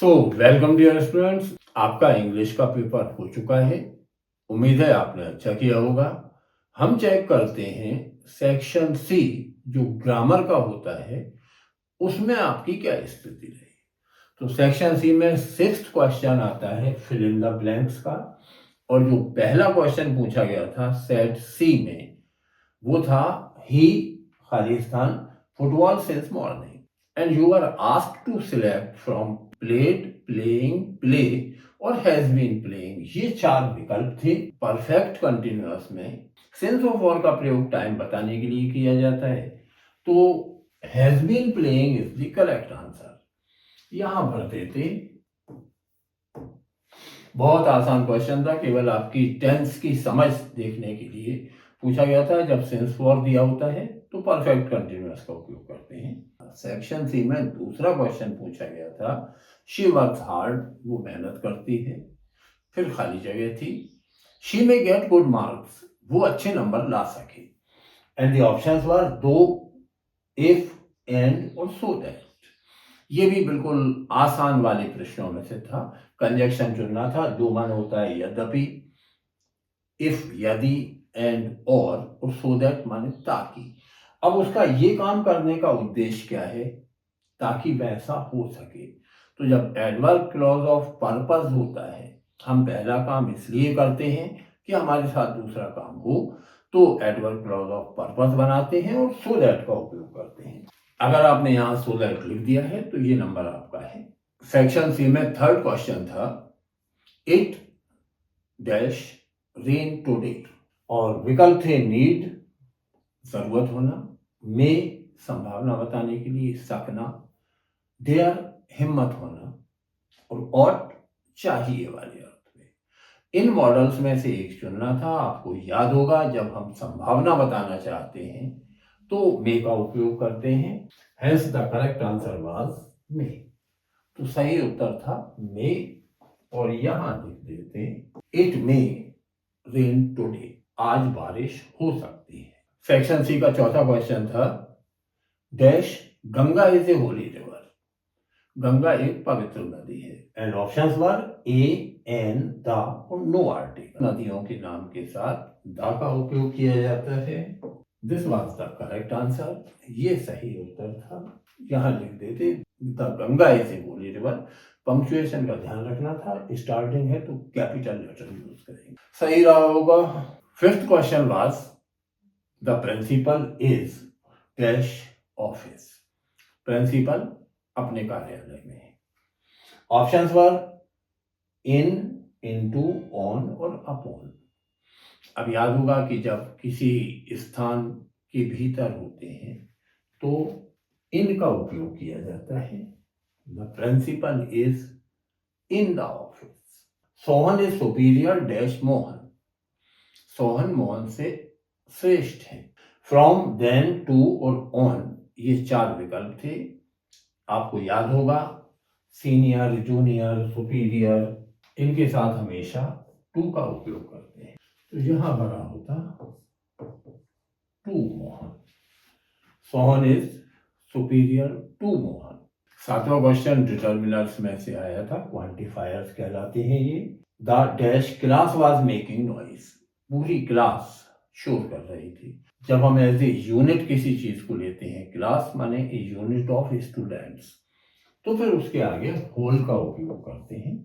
Welcome dear students. आपका English का paper हो चुका है। उम्मीद है आपने अच्छा किया होगा। हम चेक करते हैं सेक्शन सी जो ग्रामर का होता है उसमें आपकी क्या स्थिति रही। तो सेक्शन सी में 6th क्वेश्चन आता है फिल इन द ब्लैंक्स का, और जो पहला क्वेश्चन पूछा गया था सेट सी में वो था ही Khalistan football since morning and you are asked to select from played, playing, play और has been playing। ये 4 विकल्प थे। परफेक्ट कंटिन्यूअस में सेंस ऑफ और का प्रयोग टाइम बताने के लिए किया जाता है, तो has been playing is the correct answer. यहां भरते थे। बहुत आसान क्वेश्चन था, केवल आपकी टेंस की समझ देखने के लिए पूछा गया था। जब सेंस फॉर दिया होता है तो परफेक्ट कंटिन्यूअस का उपयोग करते हैं। सेक्शन सी में दूसरा क्वेश्चन पूछा गया था शी वर्क्स हार्ड, वो मेहनत करती है। फिर खाली जगह थी शी में गेट गुड मार्क्स, वो अच्छे नंबर ला सके। एंड द ऑप्शंस वर दो, इफ, एंड और सो दैट। ये भी बिल्कुल आसान वाले प्रश्नों में से था। कंजक्शन चुनना था। दो मान होता है यद्यपि, इफ यदि, एंड और सो दैट माने ताकि। अब उसका ये काम करने का उद्देश्य क्या है, ताकि वैसा हो सके। तो जब एडवर्ब क्लॉज ऑफ पर्पस होता है, हम पहला काम इसलिए करते हैं कि हमारे साथ दूसरा काम हो, तो एडवर्ब क्लॉज ऑफ पर्पस बनाते हैं और सो दैट का उपयोग करते हैं। अगर आपने यहां सो दैट लिख दिया है तो ये नंबर आपका है। सेक्शन सी में थर्ड क्वेश्चन था इट डैश रेन टुडे, और विकल्प थे नीड जरूरत होना, मे संभावना बताने के लिए सकना, देयर हिम्मत होना, और ought चाहिए वाले अर्थ में। इन मॉडल्स में से एक चुनना था। आपको याद होगा जब हम संभावना बताना चाहते हैं तो मे का उपयोग करते हैं। Hence the correct answer was may. तो सही उत्तर था मे, और यहां लिख देते इट मे रेन टुडे, आज बारिश हो सकती है। सेक्शन सी का चौथा क्वेश्चन था dash Ganga is a holy river, Ganga एक पवित्र नदी है। And options were a, an, the और नो आर्टिकल। नदियों के नाम के साथ द का उपयोग किया जाता है। This was the correct answer. ये सही उत्तर था। यहां लिख देते the Ganga is a holy river. Punctuation का ध्यान रखना था, स्टार्टिंग है तो कैपिटल लेटर यूज करेंगे, सही रहा होगा। Fifth question was the principal is dash office, principal अपने कार्यालय में है। Options were in, into, on और अपॉन। अब याद होगा कि जब किसी स्थान के भीतर होते हैं तो इन का उपयोग किया जाता है। The principal is in the office. Sohan is superior dash Mohan, Sohan Mohan से श्रेष्ठ है। फ्रॉम, देन, टू और ऑन, ये 4 विकल्प थे। आपको याद होगा सीनियर, जूनियर, सुपीरियर, इनके साथ हमेशा टू का उपयोग करते हैं। तो यहां भरा होता to Mohan, Sohan is superior to Mohan. सातवां क्वेश्चन डिटर्मिनर्स में से आया था, क्वांटिफायर्स कहलाते हैं ये। The dash class was making noise, पूरी क्लास शोर कर रही थी। जब हम एज ए यूनिट किसी चीज को लेते हैं, क्लास माने ए यूनिट ऑफ स्टूडेंट्स, तो फिर उसके आगे होल का उपयोग करते हैं।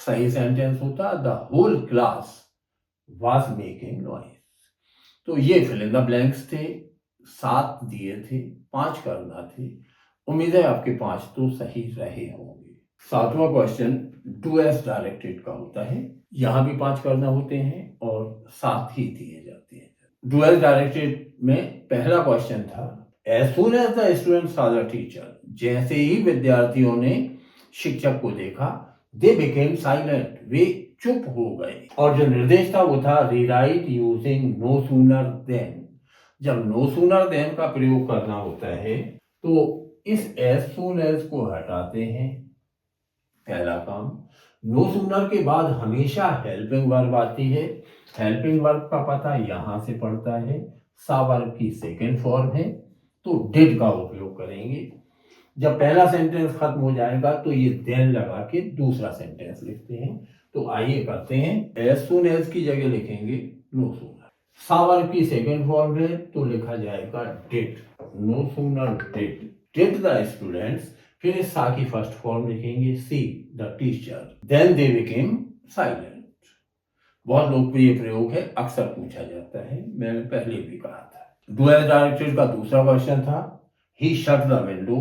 सही सेंटेंस होता the whole class was making noise. तो ये फिल इन द ब्लैंक्स थे। 7 दिए थे, 5 करना थे। उम्मीद है आपके 5 तो सही रहे होंगे। सातवां क्वेश्चन डू एज डायरेक्टेड का होता है। यहां भी 5 करना होते हैं और 7 ही दिए जाते हैं। डू एज डायरेक्टेड में पहला क्वेश्चन था as soon as the student saw the teacher, जैसे ही विद्यार्थियों ने शिक्षक को देखा दे बिकेम साइलेंट, वे चुप हो गए। और जो निर्देश था वो था rewrite using no sooner than. जब नो सूनर देन का प्रयोग करना होता है तो इस एज सून एज को हटाते हैं, पहला काम। नो सूनर के बाद हमेशा हेल्पिंग वर्ब आती है। हेल्पिंग वर्ब का पता यहां से पड़ता है, सा वर्ब की सेकेंड फॉर्म है, तो डिड का उपयोग करेंगे। जब पहला सेंटेंस खत्म हो जाएगा तो ये देन लगा के दूसरा सेंटेंस लिखते हैं। तो आइए करते हैं। एज सुन एज की जगह लिखेंगे नो सूनर। सावर की सेकेंड फॉर्म है तो लिखा जाएगा did. No sooner did the students. फिर इस सा की फर्स्ट फॉर्म लिखेंगे see the teacher. Then they became silent. बहुत लोकप्रिय प्रयोग है, अक्सर पूछा जाता है, मैंने पहले भी कहा था। डू एज डायरेक्टेड का दूसरा क्वेश्चन था ही शट द विंडो,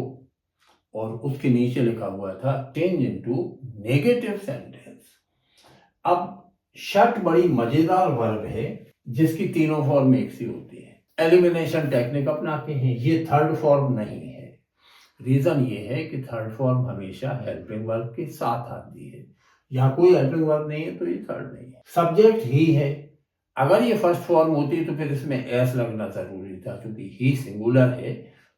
और उसके नीचे लिखा हुआ था चेंज इनटू नेगेटिव सेंटेंस। अब शट बड़ी मजेदार वर्ब है जिसकी तीनों फॉर्म एक सी होती है। एलिमिनेशन टेक्निक अपनाते हैं, ये थर्ड फॉर्म नहीं है। रीजन ये है कि थर्ड फॉर्म हमेशा हेल्पिंग वर्ब के साथ आती है, यहाँ कोई हेल्पिंग वर्ब नहीं है तो ये थर्ड नहीं है। सब्जेक्ट ही है, अगर ये फर्स्ट फॉर्म होती तो फिर इसमें एस लगना जरूरी था, क्योंकि ही सिंगुलर है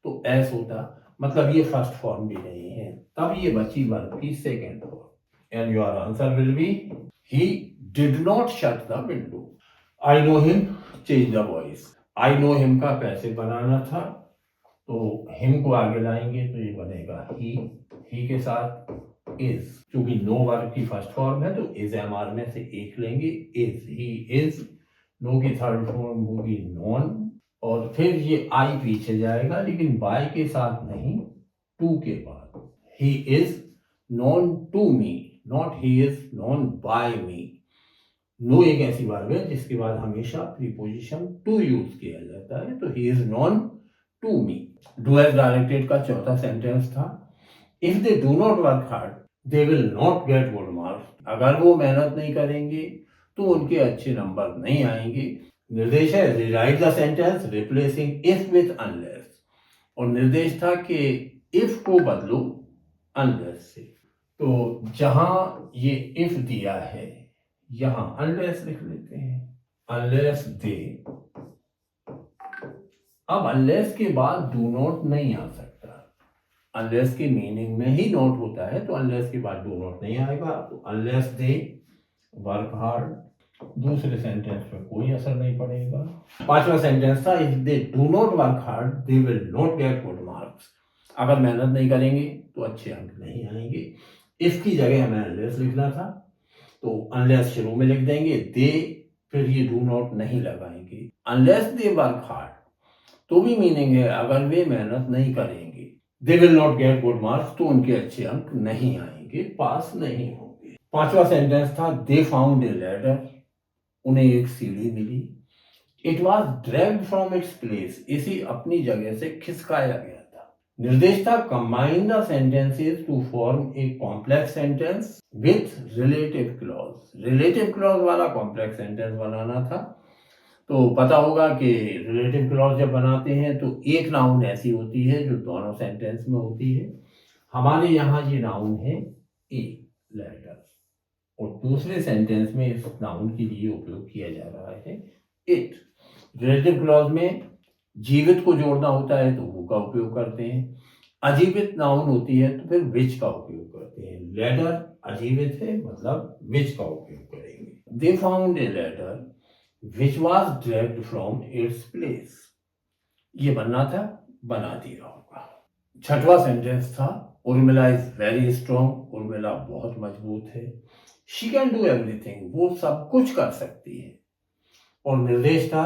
तो एस होता, मतलब ये फर्स्ट फॉर्म भी नहीं है, तब ये बची वर्ब की second form. And your answer will be he did not shut the window. I know him, change the voice. I know him का पैसे बनाना था तो हिम को आगे लाएंगे तो ये बनेगा ही के साथ इज, क्योंकि नो वर्ब की फर्स्ट फॉर्म है तो इज एमआर में से एक लेंगे, इज, ही इज। नो की थर्ड फॉर्म होगी नॉन, और फिर ये आई पीछे जाएगा लेकिन बाय के साथ नहीं, टू के बाद। He is known to me, not he is known by me. Know एक ऐसी वर्ब है जिसके बाद हमेशा प्रीपोजिशन टू यूज किया जाता है, तो he is known to me. Do as directed का चौथा सेंटेंस था if they do not work hard they will not get good marks. अगर वो मेहनत नहीं करेंगे तो उनके अच्छे नंबर नहीं आएंगे। निर्देश है rewrite the sentence replacing if with unless, और निर्देश था कि इफ को बदलो अनलेस से। तो जहां ये इफ दिया है यहां अनलेस लिख लेते हैं, अनलेस दे। अब अनलेस के बाद डू नॉट नहीं आ सकता, अनलेस के मीनिंग में ही नोट होता है तो अनलेस के बाद डू नॉट नहीं आएगा। तो अनलेस दे वर्क हार्ड, दूसरे सेंटेंस पे कोई असर नहीं पड़ेगा। पांचवा सेंटेंस था if they do not work hard they will not get good marks. अगर मेहनत नहीं करेंगे तो अच्छे अंक नहीं आएंगे। इफ की जगह हमें अनलेस लिखना था तो अनलेस शुरू में लिख देंगे, दे, फिर ये डू नॉट नहीं लगाएंगे। अनलेस दे वर्क हार्ड तो भी मीनिंग है अगर वे मेहनत नहीं करेंगे, दे will not get good marks तो उनके अच्छे अंक नहीं आएंगे, पास नहीं होंगे। पांचवा सेंटेंस था दे फाउंड ए लैडर, उन्हें एक सीढ़ी मिली। It was dragged from its place, इसी अपनी जगह से खिसकाया गया था। निर्देश था combine the sentences to form a complex sentence with relative clause. Relative clause वाला कॉम्प्लेक्स सेंटेंस बनाना था। तो पता होगा कि रिलेटिव क्लॉज जब बनाते हैं तो एक नाउन ऐसी होती है जो दोनों सेंटेंस में होती है। हमारे यहाँ ये नाउन है ए लेटर, और दूसरे सेंटेंस में इस नाउन के लिए उपयोग किया जा रहा है इट। रिलेटिव क्लॉज में जीवित को जोड़ना होता है तो वो का उपयोग करते हैं, अजीवित नाउन होती है तो फिर विच का उपयोग करते हैं। लेटर अजीवित है मतलब विच का उपयोग करेंगे। They found a letter which was dragged from its place। ये बनना था, बना दिया होगा। छठवा सेंटेंस था Urmila is very strong, Urmila बहुत मजबूत है। शी कैन डू एवरीथिंग, वो सब कुछ कर सकती है। और निर्देश था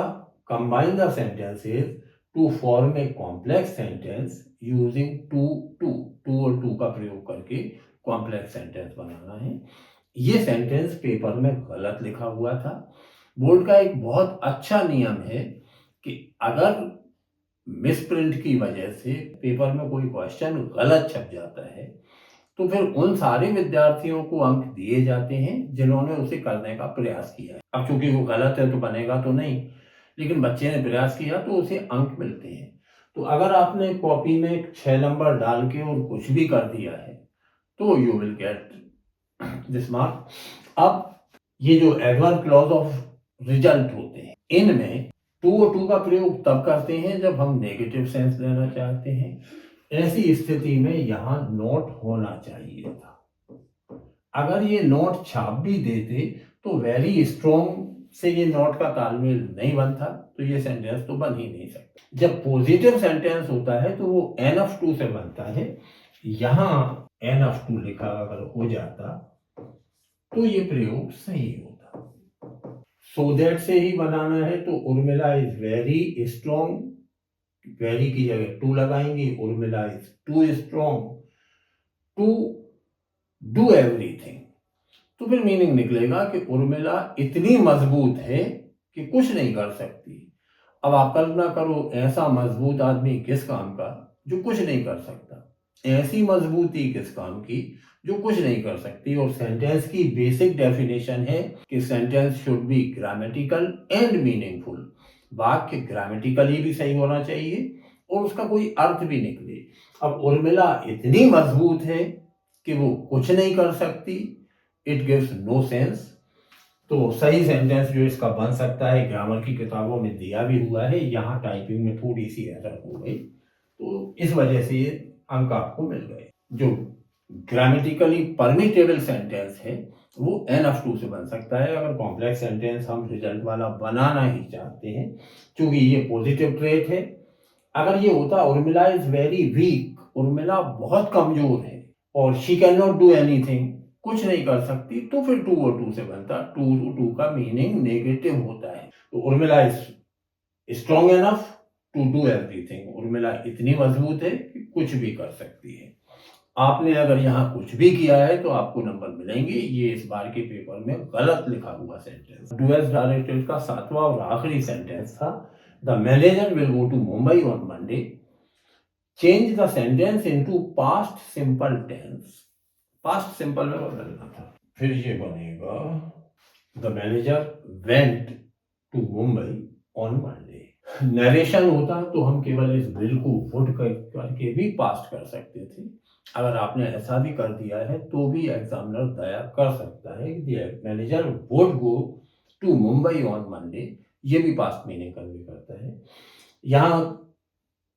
combine the sentences to form a complex sentence using too और टू का प्रयोग करके कॉम्प्लेक्स सेंटेंस बनाना है। ये सेंटेंस पेपर में गलत लिखा हुआ था। बोर्ड का एक बहुत अच्छा नियम है कि अगर मिसप्रिंट की वजह से पेपर में कोई क्वेश्चन गलत छप जाता है तो फिर उन सारे विद्यार्थियों को अंक दिए जाते हैं जिन्होंने उसे करने का प्रयास किया है। अब चूंकि वो गलत है तो बनेगा तो नहीं, लेकिन बच्चे ने प्रयास किया तो उसे अंक मिलते हैं। तो अगर आपने कॉपी में 6 नंबर डाल के और कुछ भी कर दिया है तो you will get this mark. अब ये जो एडवर्ब क्लॉज ऑफ रिजल्ट होते हैं इनमें टू और टू का प्रयोग तब करते हैं जब हम नेगेटिव सेंस लेना चाहते हैं। ऐसी स्थिति में यहाँ नोट होना चाहिए था। अगर ये नोट छाप भी देते तो वेरी स्ट्रॉन्ग से ये नोट का तालमेल नहीं बनता तो ये सेंटेंस तो बन ही नहीं सकता। जब पॉजिटिव सेंटेंस होता है तो वो एन ऑफ टू से बनता है यहाँ NF2 लिखा अगर हो जाता तो ये प्रयोग सही होता। सो दैट से ही बनाना है तो Urmila is very strong, very की जगह टू लगाएंगे, Urmila is too strong to do everything. तो फिर मीनिंग निकलेगा कि उर्मिला इतनी मजबूत है कि कुछ नहीं कर सकती। अब आप कल्पना करो ऐसा मजबूत आदमी किस काम का जो कुछ नहीं कर सकता, ऐसी मजबूती किस काम की जो कुछ नहीं कर सकती। और सेंटेंस की बेसिक डेफिनेशन है कि sentence should be grammatical and meaningful. वाक्य ग्रामेटिकली भी सही होना चाहिए और उसका कोई अर्थ भी निकले। अब उर्मिला इतनी मजबूत है कि वो कुछ नहीं कर सकती, इट गिव्स नो सेंस। तो सही सेंटेंस जो इसका बन सकता है ग्रामर की किताबों में दिया भी हुआ है, यहाँ टाइपिंग में थोड़ी सी एरर हो गई तो इस वजह से ये अंक आपको मिल गए। जो ग्रामेटिकली परमिटेबल सेंटेंस है वो NF2 से बन सकता है। अगर कॉम्प्लेक्स सेंटेंस हम रिजल्ट वाला बनाना ही चाहते हैं, क्योंकि ये पॉजिटिव ट्रेट है। अगर ये होता Urmila is very weak, Urmila बहुत कमजोर है और she can not do anything, कुछ नहीं कर सकती, तो फिर 2 और 2 से बनता। 2 का मीनिंग नेगेटिव होता है। तो Urmila is strong enough to do everything, Urmila इतनी मजबूत है कि कुछ भी कर सकती है। आपने अगर यहाँ कुछ भी किया है तो आपको नंबर मिलेंगे। ये इस बार के पेपर में गलत लिखा हुआ सेंटेंस डूएस डायरेक्टेड का 7वां और आखिरी सेंटेंस था। The manager will go to Mumbai on Monday, change the sentence into past simple tense. Past simple में बदलना था। फिर ये बनेगा the manager went to Mumbai on Monday. Narration होता तो हम केवल इस बिल को वुड करके भी पास्ट कर सकते थे। अगर आपने ऐसा भी कर दिया है तो भी एग्जामिनर दया कर सकता है कि manager would go to Mumbai on Monday, ये भी पास्ट मीनिंग कन्वे करता है। यहाँ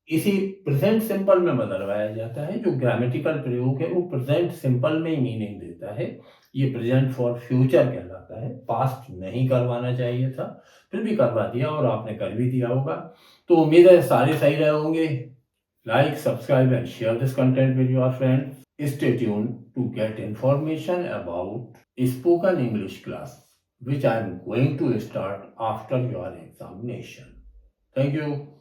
इसी प्रेजेंट सिंपल में बदलवाया जाता है। जो ग्रामेटिकल प्रयोग है वो प्रेजेंट सिंपल में ही मीनिंग देता है। ये प्रेजेंट फॉर फ्यूचर कहलाता है। पास्ट नहीं करवाना चाहिए था, फिर भी करवा दिया और आपने कर भी दिया होगा। तो उम्मीद है सारे सही रहे होंगे। Like, subscribe and share this content with your friends. Stay tuned to get information about spoken English class which I am going to start after your examination. Thank you.